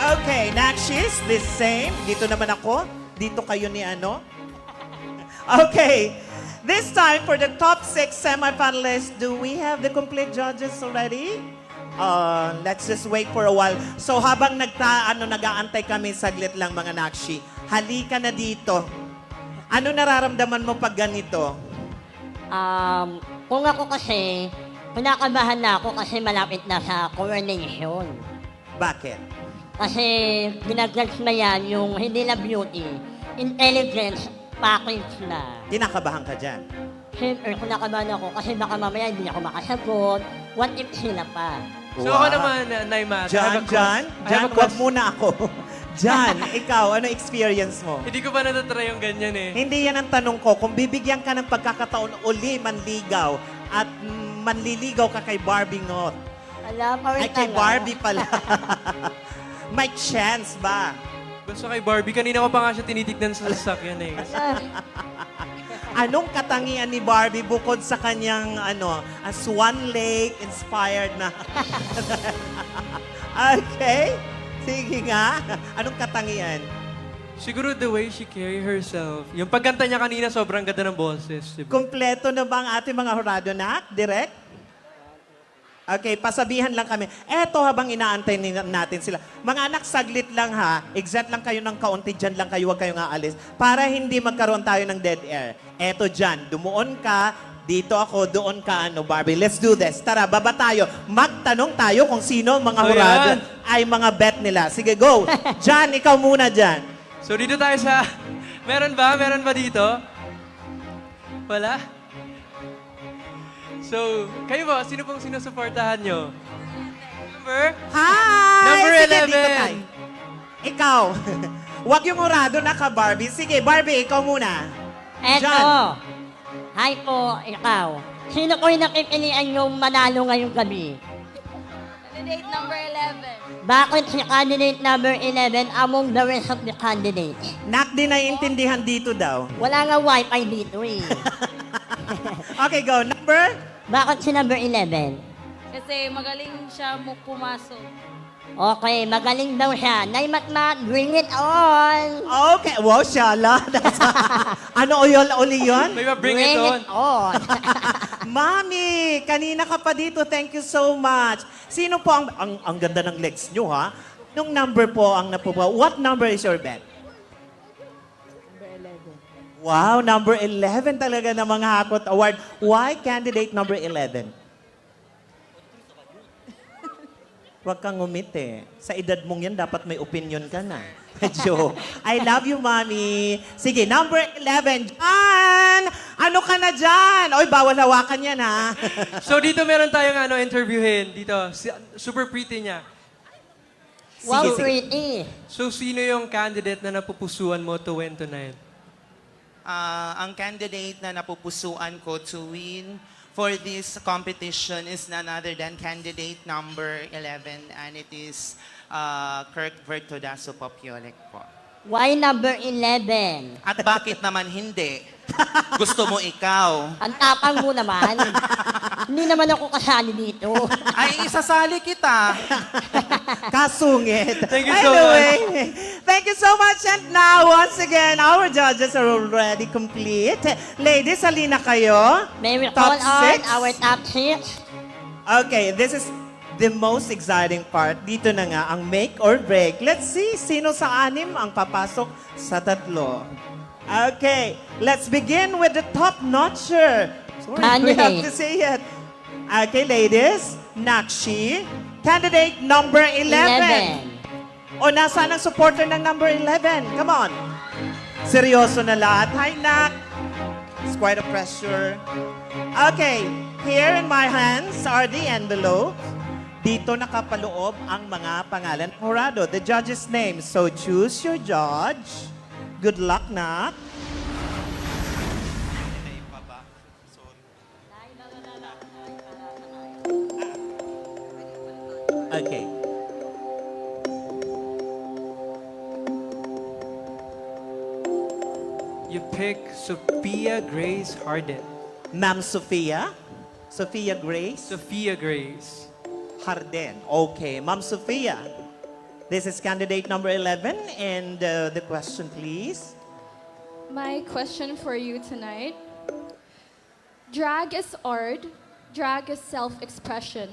Okay, Nakshis, the same. Dito naman ako. Dito kayo ni ano. Okay, this time for the top 6 semifinalists, do we have the complete judges already? Let's just wait for a while. So habang nag-aantay kami, saglit lang mga Nakshi, halika na dito. Ano nararamdaman mo pag ganito? Kung ako kasi, pinakabahan na ako kasi malapit na sa coronation. Bakit? Kasi ginag-judge na yan yung hindi na beauty, intelligence package na. Kinakabahan ka dyan? Siyempre, kinakabahan ako kasi baka mamaya hindi ako makasagot. What if sila pa? So ako naman, Naima, Jan, wag muna ako. Jan, ikaw, ano experience mo? Hindi ko pa natatry yung ganyan eh. Hindi yan ang tanong ko. Kung bibigyan ka ng pagkakataon uli manligaw at manliligaw ka kay Barbie Ngot. Alam, Ay, kay Barbie pala. May chance ba? Basta kay Barbie, kanina ko pa nga siya tinitignan sa sasakyan eh. Anong katangian ni Barbie bukod sa kanyang Swan Lake inspired na? Okay. Sige nga. Anong katangian? Siguro the way she carry herself. Yung pagkanta niya kanina, sobrang ganda ng boses. Diba? Kompleto na ba ang ating mga hurado na? Direct? Okay, pasabihan lang kami. Eto habang inaantay natin sila. Mga anak, saglit lang ha. Exit lang kayo ng kaunti. Dyan lang kayo, huwag kayong aalis. Para hindi magkaroon tayo ng dead air. Eto dyan, dumuon ka. Dito ako, doon ka, Barbie. Let's do this. Tara, baba tayo. Magtanong tayo kung sino mga hurado ay mga bet nila. Sige, go. Jan, ikaw muna dyan. So dito tayo sa... Meron ba? Meron ba dito? Wala? So, kayo ba? Sino pong sinusuportahan nyo? Number? Hi! Number Sige, 11. dito tayo. Ikaw. Huwag yung hurado na ka, Barbie. Sige, Barbie, ikaw muna. Eto. Jan. Hi po, ikaw. Sino ko yung nakipilian yung manalo ngayong gabi? Candidate number 11. Bakit si candidate number 11 among the rest of the candidates? Nak, di naiintindihan dito daw. Wala nga wifi dito eh. Okay, go. Number? Bakit si number 11? Kasi magaling siya pumasok. Okay, magaling daw siya. Naimatmat, bring it on! Okay. Wow, shala. Ano uli yun? May bring it on. on. Mami, kanina ka pa dito. Thank you so much. Sino po ang ganda ng legs nyo, ha? Nung number po ang napupa. What number is your bet? Number 11. Wow, number 11 talaga na mga Hakot Award. Why candidate number 11? Huwag kang umiti. Sa edad mong yan, dapat may opinion ka na. Medyo, I love you, Mami. Sige, number 11. Jan! Ano ka na dyan? Oy, bawal hawakan yan, ha? So dito meron tayong interviewin. Dito, super pretty niya. Wow, Sige, sige. pretty. So sino yung candidate na napupusuan mo to win tonight? Ang candidate na napupusuan ko to win for this competition is none other than candidate number 11, and it is Kirk Vertodaso Popiolek po. Why number 11? At bakit naman hindi? Gusto mo ikaw? Ang tapang mo naman. Hindi naman ako kasali dito. Ay, isasali kita. Kasungit. Thank you so Anyway, thank you so much. And now, once again, our judges are already complete. Ladies, halina kayo. May we Top call on six? our top 6? Okay, this is the most exciting part. Dito na nga ang make or break. Let's see sino sa anim ang papasok sa tatlo. Okay, let's begin with the top notcher. Sorry, we have to say it. Okay, ladies. Nakshi, candidate number 11. O, nasaan ang supporter ng number 11? Come on. Seryoso na lahat. Hi, Nak. It's quite a pressure. Okay, here in my hands are the envelopes. Dito nakapaloob ang mga pangalan ng hurado, the judges' names. So choose your judge. Good luck, Nak. Okay. You pick Sophia Grace Harden. Ma'am Sophia? Sophia Grace? Sophia Grace. Harden. Okay. Ma'am Sophia. This is candidate number 11, and the question, please. My question for you tonight. Drag is art, drag is self-expression,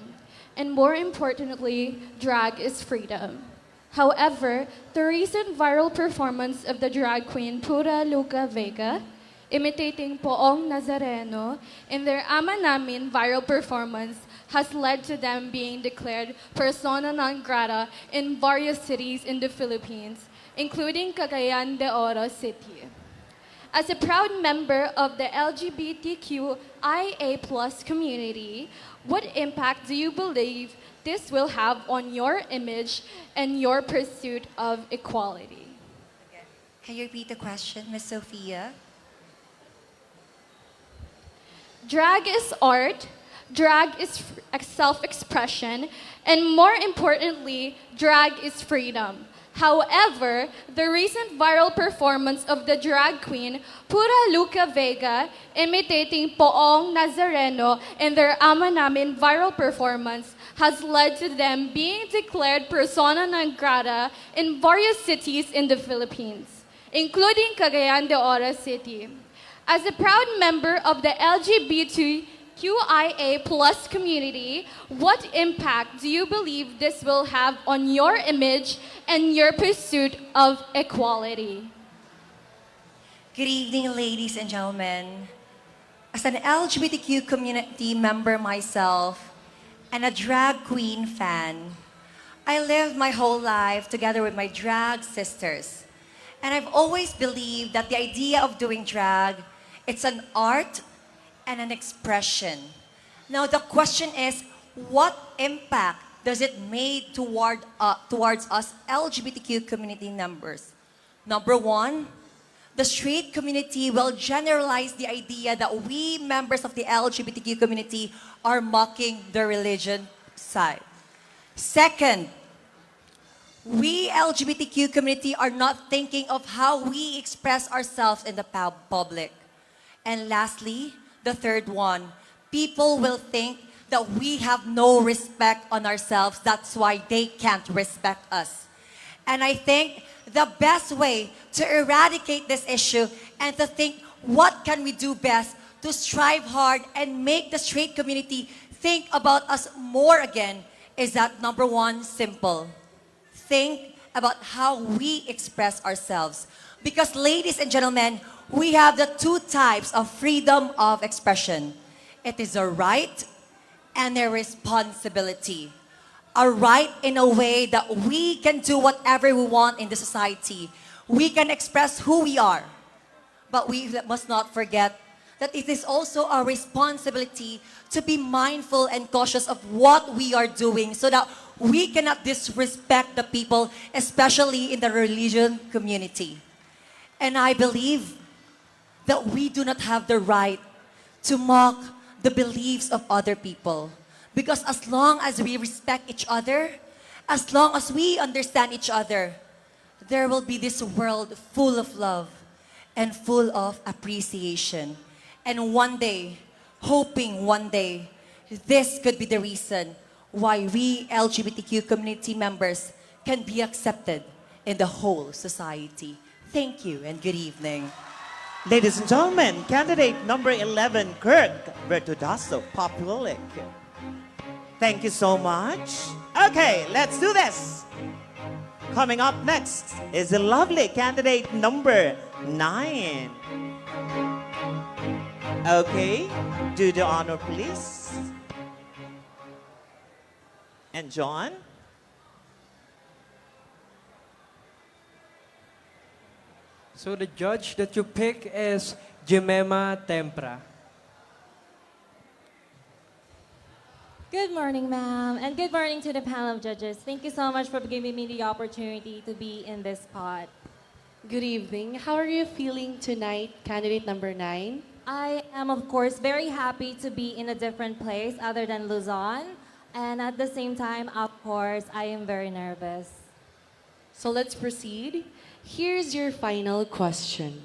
and more importantly, drag is freedom. However, the recent viral performance of the drag queen Pura Luca Vega, imitating Poong Nazareno, in their Ama Namin viral performance has led to them being declared persona non grata in various cities in the Philippines, including Cagayan de Oro City. As a proud member of the LGBTQIA+ community, what impact do you believe this will have on your image and your pursuit of equality? Can you repeat the question, Miss Sophia? Drag is art, drag is self-expression, and more importantly, drag is freedom. However, the recent viral performance of the drag queen Pura Luca Vega, imitating Poong Nazareno in their Ama Namin viral performance, has led to them being declared persona non grata in various cities in the Philippines, including Cagayan de Oro City. As a proud member of the LGBTQIA+ community, what impact do you believe this will have on your image and your pursuit of equality? Good evening, ladies and gentlemen. As an LGBTQ community member myself and a drag queen fan, I lived my whole life together with my drag sisters. And I've always believed that the idea of doing drag, it's an art and an expression. Now the question is, what impact does it make towards us LGBTQ community members? Number one, the straight community will generalize the idea that we members of the LGBTQ community are mocking the religion side. Second, we LGBTQ community are not thinking of how we express ourselves in the public. And lastly, the third one, people will think that we have no respect on ourselves. That's why they can't respect us. And I think the best way to eradicate this issue and to think what can we do best to strive hard and make the straight community think about us more again is that number one, simple. Think about how we express ourselves. Because ladies and gentlemen, we have the two types of freedom of expression. It is a right and a responsibility. A right in a way that we can do whatever we want in the society. We can express who we are. But we must not forget that it is also our responsibility to be mindful and cautious of what we are doing so that we cannot disrespect the people, especially in the religion community. And I believe that we do not have the right to mock the beliefs of other people. Because as long as we respect each other, as long as we understand each other, there will be this world full of love and full of appreciation. And one day, hoping one day, this could be the reason why we LGBTQ community members can be accepted in the whole society. Thank you and good evening. Ladies and gentlemen, candidate number 11, Kirk Bertudaso, Populic. Thank you so much. Okay, let's do this. Coming up next is the lovely candidate number 9. Okay, do the honor, please. And John? So the judge that you pick is Jemima Tempra. Good morning, ma'am, and good morning to the panel of judges. Thank you so much for giving me the opportunity to be in this spot. Good evening. How are you feeling tonight, candidate number 9? I am, of course, very happy to be in a different place other than Luzon. And at the same time, of course, I am very nervous. So let's proceed. Here's your final question.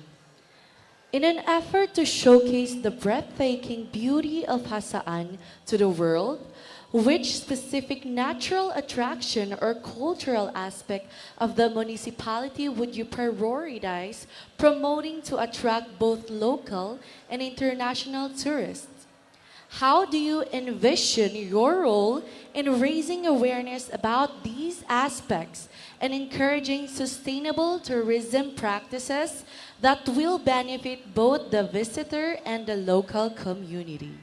In an effort to showcase the breathtaking beauty of Jasaan to the world, which specific natural attraction or cultural aspect of the municipality would you prioritize promoting to attract both local and international tourists? How do you envision your role in raising awareness about these aspects and encouraging sustainable tourism practices that will benefit both the visitor and the local community?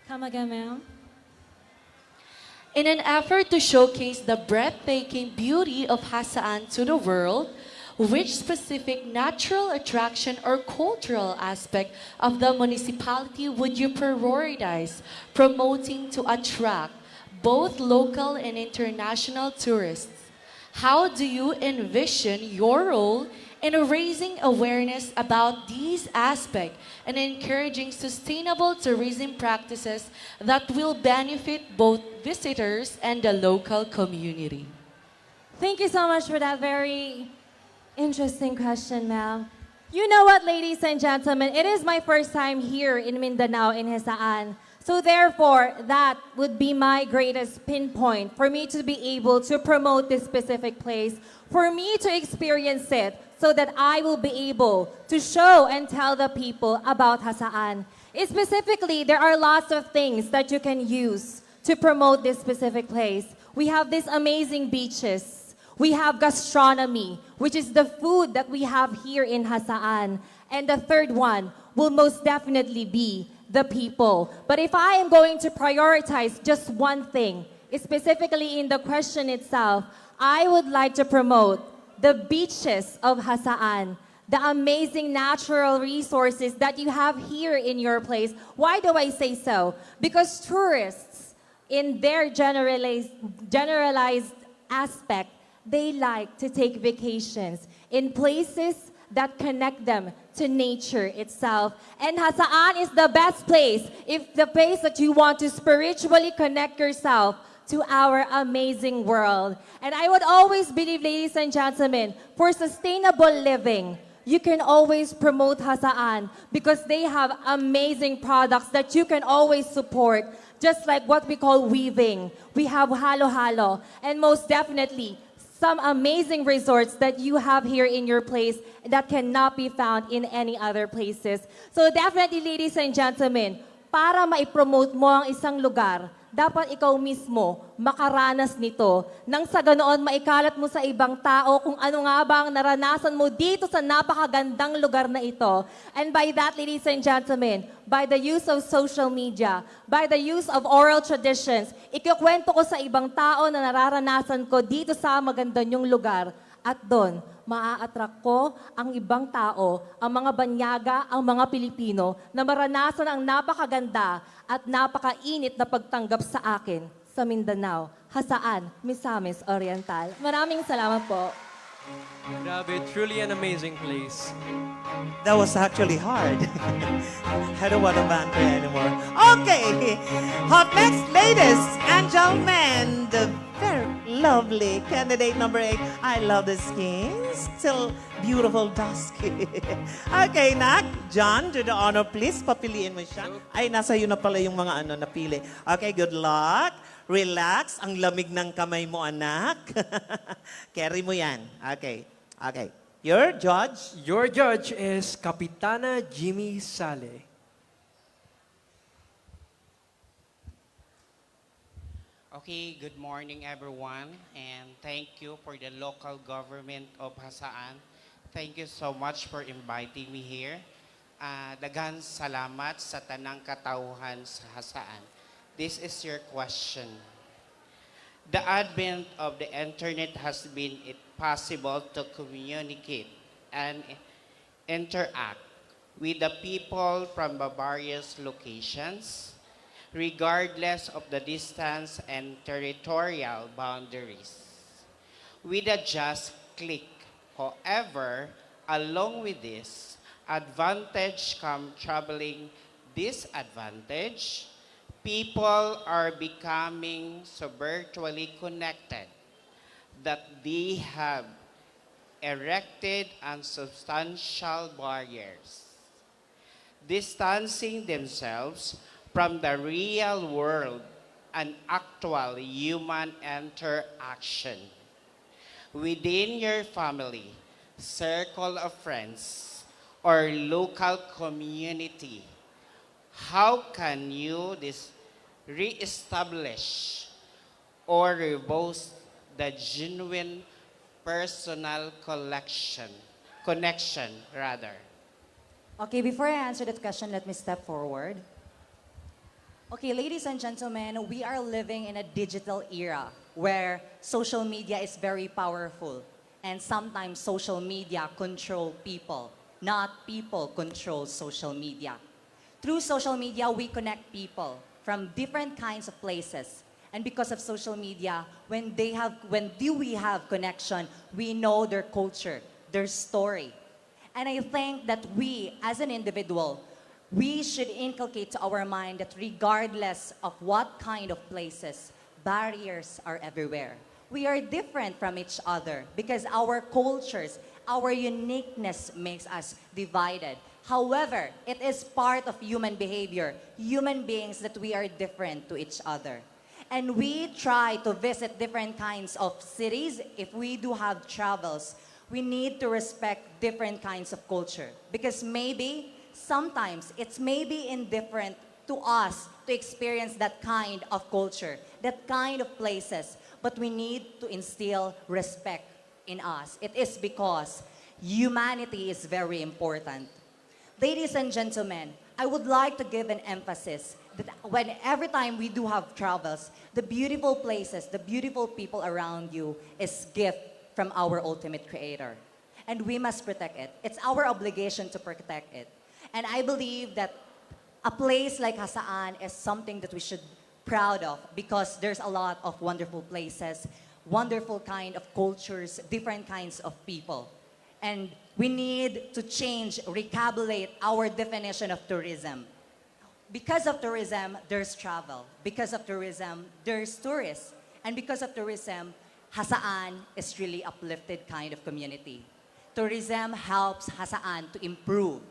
Come again, ma'am. In an effort to showcase the breathtaking beauty of Hasaan to the world, which specific natural attraction or cultural aspect of the municipality would you prioritize promoting to attract both local and international tourists? How do you envision your role in raising awareness about these aspects and encouraging sustainable tourism practices that will benefit both visitors and the local community? Thank you so much for that very interesting question, ma'am. You know what, ladies and gentlemen, it is my first time here in Mindanao, in Jasaan. So therefore, that would be my greatest pinpoint for me to be able to promote this specific place, for me to experience it, so that I will be able to show and tell the people about Jasaan. Specifically, there are lots of things that you can use to promote this specific place. We have these amazing beaches. We have gastronomy, which is the food that we have here in Jasaan. And the third one will most definitely be the people. But if I am going to prioritize just one thing, specifically in the question itself, I would like to promote the beaches of Jasaan, the amazing natural resources that you have here in your place. Why do I say so? Because tourists, in their generalized aspect, they like to take vacations in places that connect them to nature itself. And Jasaan is the best place, if the place that you want to spiritually connect yourself to our amazing world. And I would always believe, ladies and gentlemen, for sustainable living, you can always promote Jasaan because they have amazing products that you can always support, just like what we call weaving. We have halo-halo, and most definitely, some amazing resorts that you have here in your place that cannot be found in any other places. So definitely, ladies and gentlemen, para maipromote mo ang isang lugar, dapat ikaw mismo makaranas nito nang sa ganoon maikalat mo sa ibang tao kung ano nga ba ang naranasan mo dito sa napakagandang lugar na ito. And by that, ladies and gentlemen, by the use of social media, by the use of oral traditions, ikikwento ko sa ibang tao na nararanasan ko dito sa maganda niyong lugar. At doon, maa-attract ko ang ibang tao, ang mga banyaga, ang mga Pilipino na maranasan ang napakaganda at napakainit na pagtanggap sa akin sa Mindanao, Jasaan, Misamis Oriental. Maraming salamat po. Grabe, truly an amazing place. That was actually hard. I don't want to banter anymore. Okay, up next, ladies and gentlemen, the very lovely candidate number 8. I love the skin, still beautiful dusky. Okay, Nak, John, do the honor, please. Papiliin mo siya. Ay, nasa iyo na pala yung mga napili. Okay, good luck. Relax. Ang lamig ng kamay mo, anak. Carry mo yan. Okay. Okay. Your judge? Your judge is Kapitana Jimmy Sale. Okay, good morning everyone, and thank you for the local government of Jasaan. Thank you so much for inviting me here. Daghang salamat sa tanang katauhan sa Jasaan. This is your question. The advent of the internet has been it possible to communicate and interact with the people from the various locations, regardless of the distance and territorial boundaries, with a just click. However, along with this advantage come troubling disadvantage. People are becoming so virtually connected that they have erected unsubstantial barriers, distancing themselves from the real world an actual human interaction within your family, circle of friends, or local community. How can you reestablish or reboot the genuine personal connection rather? Okay, before I answer that question, let me step forward. Okay, ladies and gentlemen, we are living in a digital era where social media is very powerful. And sometimes social media control people, not people control social media. Through social media, we connect people from different kinds of places. And because of social media, when do we have connection, we know their culture, their story. And I think that we, as an individual, we should inculcate to our mind that regardless of what kind of places, barriers are everywhere. We are different from each other because our cultures, our uniqueness makes us divided. However, it is part of human behavior, human beings, that we are different to each other. And we try to visit different kinds of cities. If we do have travels, we need to respect different kinds of culture. Because maybe, sometimes, it's maybe indifferent to us to experience that kind of culture, that kind of places. But we need to instill respect in us. It is because humanity is very important. Ladies and gentlemen, I would like to give an emphasis that every time we do have travels, the beautiful places, the beautiful people around you is gift from our ultimate creator. And we must protect it. It's our obligation to protect it. And I believe that a place like Jasaan is something that we should proud of because there's a lot of wonderful places, wonderful kind of cultures, different kinds of people. And we need to change, recalculate our definition of tourism. Because of tourism, there's travel. Because of tourism, there's tourists. And because of tourism, Jasaan is really uplifted kind of community. Tourism helps Jasaan to improve.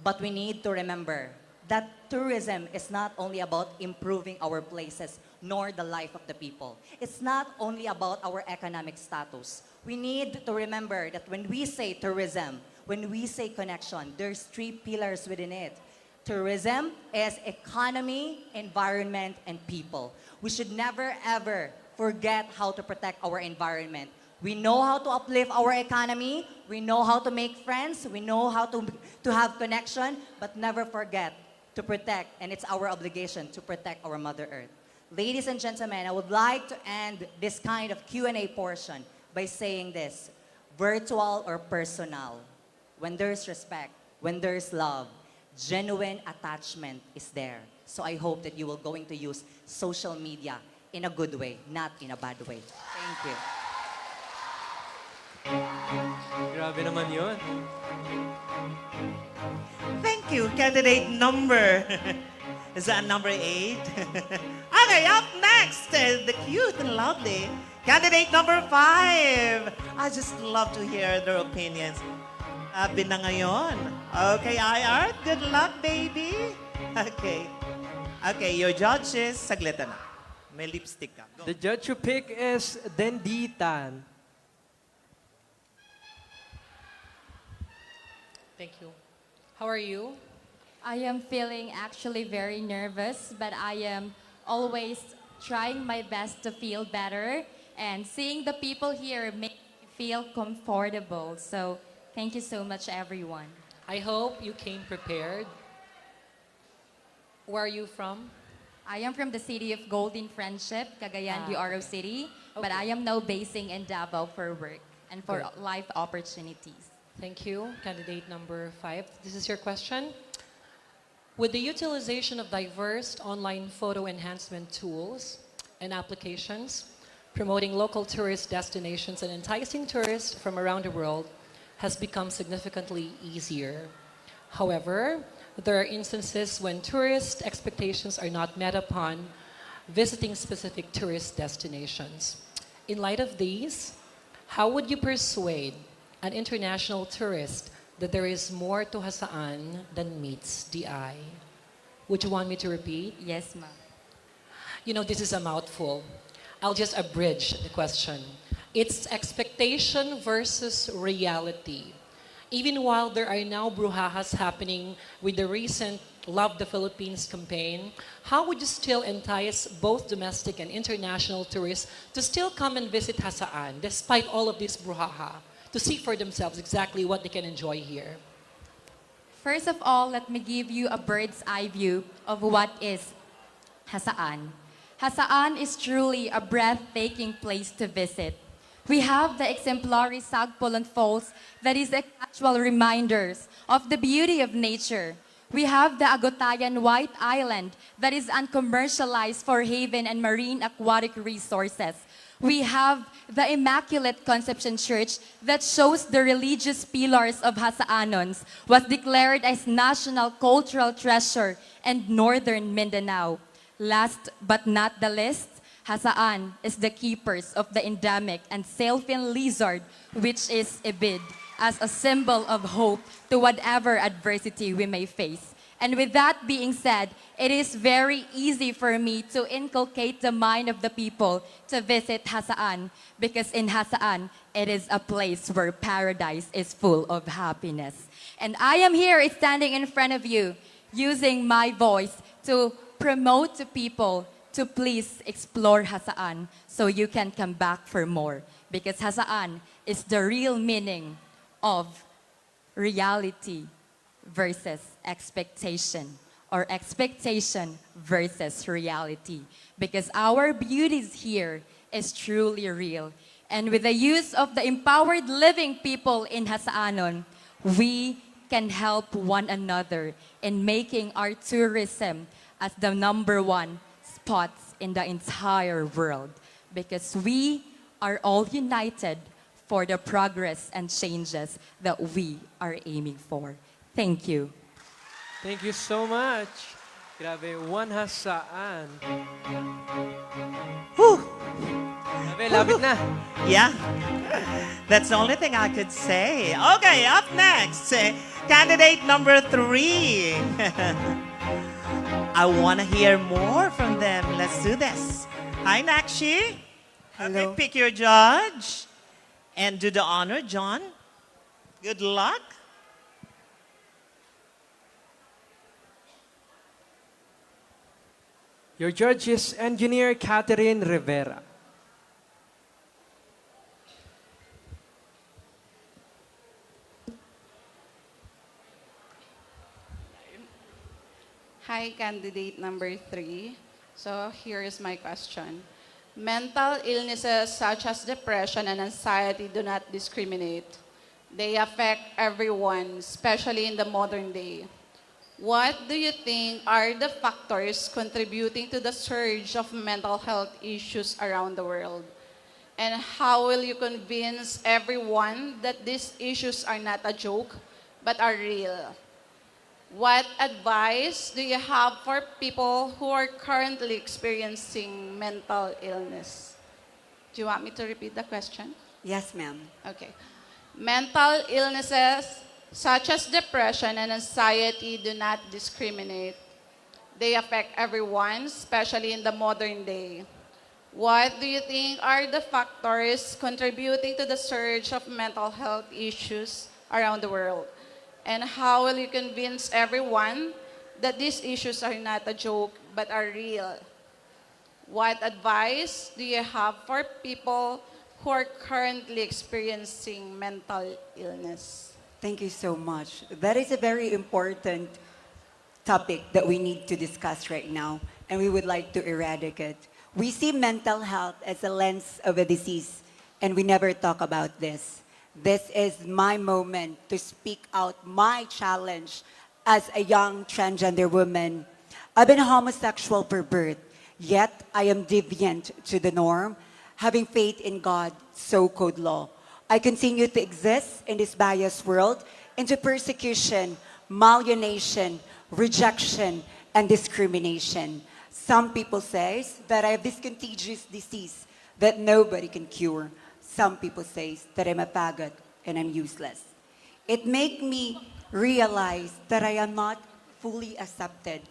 But we need to remember that tourism is not only about improving our places, nor the life of the people. It's not only about our economic status. We need to remember that when we say tourism, when we say connection, there's 3 pillars within it. Tourism is economy, environment, and people. We should never ever forget how to protect our environment. We know how to uplift our economy, we know how to make friends, we know how to have connection, but never forget to protect, and it's our obligation to protect our Mother Earth. Ladies and gentlemen, I would like to end this kind of Q&A portion by saying this: virtual or personal, when there's respect, when there's love, genuine attachment is there. So I hope that you will going to use social media in a good way, not in a bad way. Thank you. Grabe naman yun. Thank you, candidate number. Is that number 8? Okay, up next is the cute and lovely candidate number 5. I just love to hear their opinions. Abi na ngayon. Okay, Iarth, good luck, baby. Okay. Okay, your judges, saglit na. May lipstick ka. Go. The judge you pick is Denditan. Thank you. How are you? I am feeling actually very nervous, but I am always trying my best to feel better. And seeing the people here make me feel comfortable. So thank you so much, everyone. I hope you came prepared. Where are you from? I am from the city of Golden Friendship, Cagayan de Oro City, but Okay. I am now basing in Davao for work and for Good. life opportunities. Thank you. Candidate number 5. This is your question. With the utilization of diverse online photo enhancement tools and applications, promoting local tourist destinations and enticing tourists from around the world has become significantly easier. However, there are instances when tourist expectations are not met upon visiting specific tourist destinations. In light of these, how would you persuade an international tourist that there is more to Jasaan than meets the eye? Would you want me to repeat? Yes, ma'am. You know, this is a mouthful. I'll just abridge the question. It's expectation versus reality. Even while there are now brouhahas happening with the recent Love the Philippines campaign, how would you still entice both domestic and international tourists to still come and visit Hasaan despite all of this brouhaha, to see for themselves exactly what they can enjoy here? First of all, let me give you a bird's eye view of what is Hasaan. Hasaan is truly a breathtaking place to visit. We have the exemplary Sagpulon Falls that is a casual reminders of the beauty of nature. We have the Agotayan White Island that is uncommercialized for haven and marine aquatic resources. We have the Immaculate Conception Church that shows the religious pillars of Hasaanons, was declared as National Cultural Treasure in Northern Mindanao. Last but not the least, Hasaan is the keepers of the endemic and sailfin lizard, which is ibid, as a symbol of hope to whatever adversity we may face. And with that being said, it is very easy for me to inculcate the mind of the people to visit Hasaan, because in Hasaan, it is a place where paradise is full of happiness. And I am here standing in front of you, using my voice to promote to people to please explore Hasaan so you can come back for more. Because Hasaan is the real meaning of reality versus expectation, or expectation versus reality. Because our beauties here is truly real. And with the use of the empowered living people in Hasaanon, we can help one another in making our tourism as the #1 spots in the entire world, because we are all united for the progress and changes that we are aiming for. Thank you. Thank you so much. Grabe, one Hasaan. Whew. Grabe, lapit na. Yeah. That's the only thing I could say. Okay, up next, candidate number 3. I want to hear more from them. Let's do this. Hi, Nakshi. Hello. Okay, pick your judge. And do the honor, John. Good luck. Your judge is Engineer Catherine Rivera. Hi, candidate number 3. So here is my question. Mental illnesses such as depression and anxiety do not discriminate. They affect everyone, especially in the modern day. What do you think are the factors contributing to the surge of mental health issues around the world? And how will you convince everyone that these issues are not a joke, but are real? What advice do you have for people who are currently experiencing mental illness? Do you want me to repeat the question? Yes, ma'am. Okay. Mental illnesses such as depression and anxiety do not discriminate. They affect everyone, especially in the modern day. What do you think are the factors contributing to the surge of mental health issues around the world? And how will you convince everyone that these issues are not a joke but are real? What advice do you have for people who are currently experiencing mental illness? Thank you so much. That is a very important topic that we need to discuss right now, and we would like to eradicate. We see mental health as a lens of a disease, and we never talk about this. This is my moment to speak out my challenge as a young transgender woman. I've been homosexual for birth, yet I am deviant to the norm, having faith in God, so-called law. I continue to exist in this biased world into persecution, alienation, rejection, and discrimination. Some people say that I have this contagious disease that nobody can cure. Some people say that I'm a faggot and I'm useless. It made me realize that I am not fully accepted,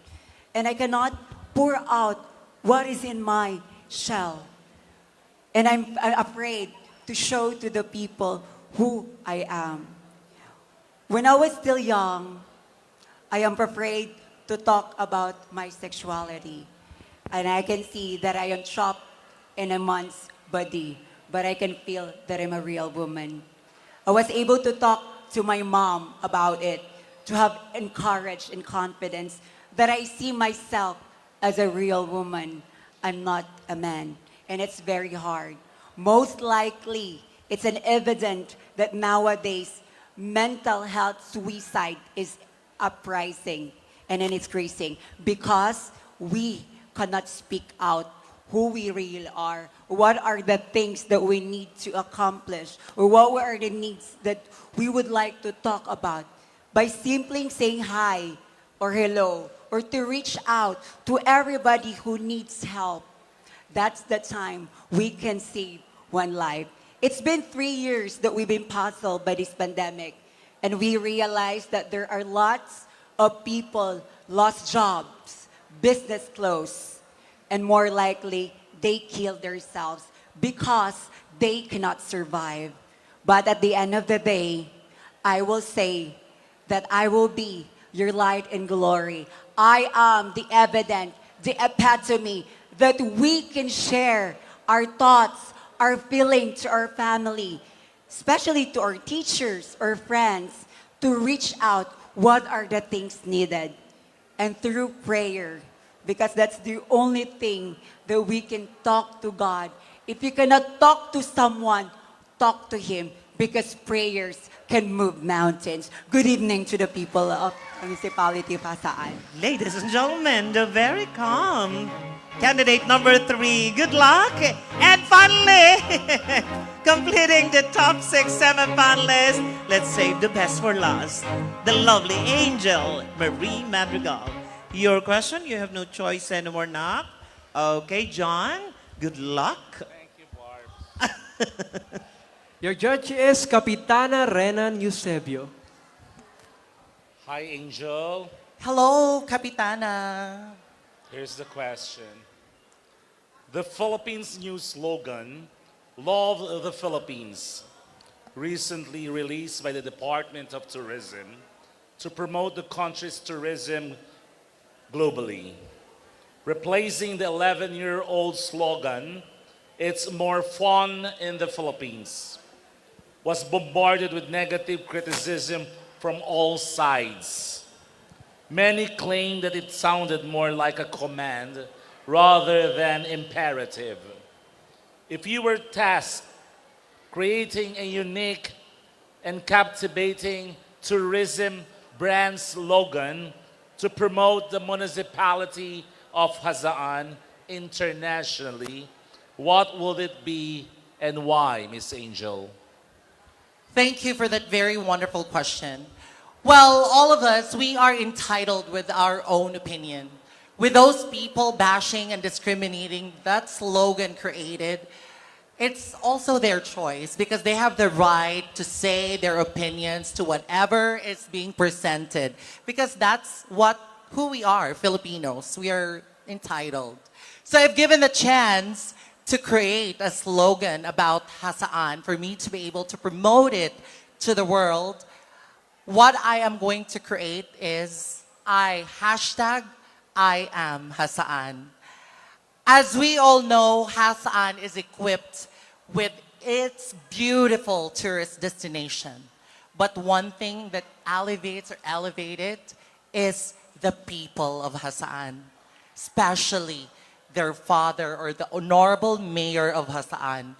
and I cannot pour out what is in my shell. And I'm afraid to show to the people who I am. When I was still young, I am afraid to talk about my sexuality. And I can see that I am trapped in a man's body, but I can feel that I'm a real woman. I was able to talk to my mom about it, to have encouraged and confidence that I see myself as a real woman. I'm not a man. And it's very hard. Most likely, it's an evident that nowadays, mental health suicide is uprising and then it's increasing because we cannot speak out who we really are, what are the things that we need to accomplish, or what are the needs that we would like to talk about. By simply saying hi or hello, or to reach out to everybody who needs help, that's the time we can save one life. It's been 3 years that we've been puzzled by this pandemic, and we realized that there are lots of people lost jobs, business closed, and more likely they kill themselves because they cannot survive. But at the end of the day, I will say that I will be your light and glory. I am the evidence, the epitome that we can share our thoughts, our feelings to our family, especially to our teachers or friends, to reach out what are the things needed. And through prayer, because that's the only thing that we can talk to God. If you cannot talk to someone, talk to Him, because prayers can move mountains. Good evening to the people of Municipality of Jasaan. Ladies and gentlemen, the very calm candidate number 3. Good luck. And finally, completing the top 6 semi-finalists, let's save the best for last. The lovely Angel Marie Madrigal. Your question, you have no choice anymore, Nak. Okay, John, good luck. Thank you, Barb. Your judge is Kapitana Renan Eusebio. Hi, Angel. Hello, Kapitana. Here's the question. The Philippines' new slogan, Love the Philippines, recently released by the Department of Tourism to promote the country's tourism globally. Replacing the 11-year-old slogan, It's More Fun in the Philippines, was bombarded with negative criticism from all sides. Many claim that it sounded more like a command rather than imperative. If you were tasked creating a unique and captivating tourism brand slogan to promote the municipality of Jasaan internationally, what would it be and why, Miss Angel? Thank you for that very wonderful question. Well, all of us, we are entitled with our own opinion. With those people bashing and discriminating that slogan created, it's also their choice because they have the right to say their opinions to whatever is being presented because that's who we are, Filipinos. We are entitled. So I've given the chance to create a slogan about Jasaan for me to be able to promote it to the world. What I am going to create is I am Jasaan. As we all know, Jasaan is equipped with its beautiful tourist destination. But one thing that elevated is the people of Jasaan, especially their father or the honorable mayor of Jasaan.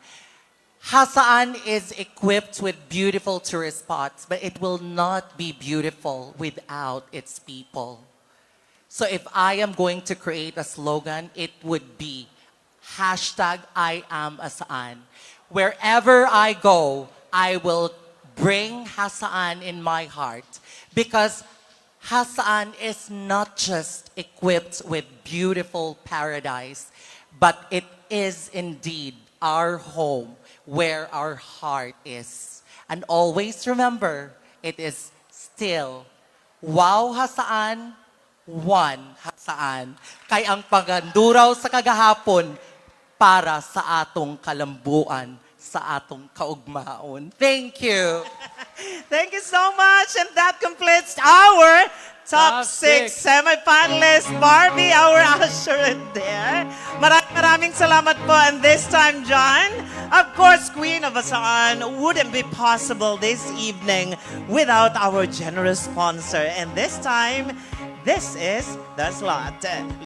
Jasaan is equipped with beautiful tourist spots, but it will not be beautiful without its people. So if I am going to create a slogan, it would be I am Jasaan. Wherever I go, I will bring Jasaan in my heart because Jasaan is not just equipped with beautiful paradise, but it is indeed our home where our heart is. And always remember, it is still, wow Jasaan, one, Jasaan, kay ang paganduraw sa kagahapon para sa atong kalambuan, sa atong kaugmaon. Thank you. Thank you so much. And that completes our top 6 semi-finalists. Barbie, our usher there. Maraming salamat po. And this time, John, of course, Queen of Hasaan wouldn't be possible this evening without our generous sponsor. And this time, this is The Slot.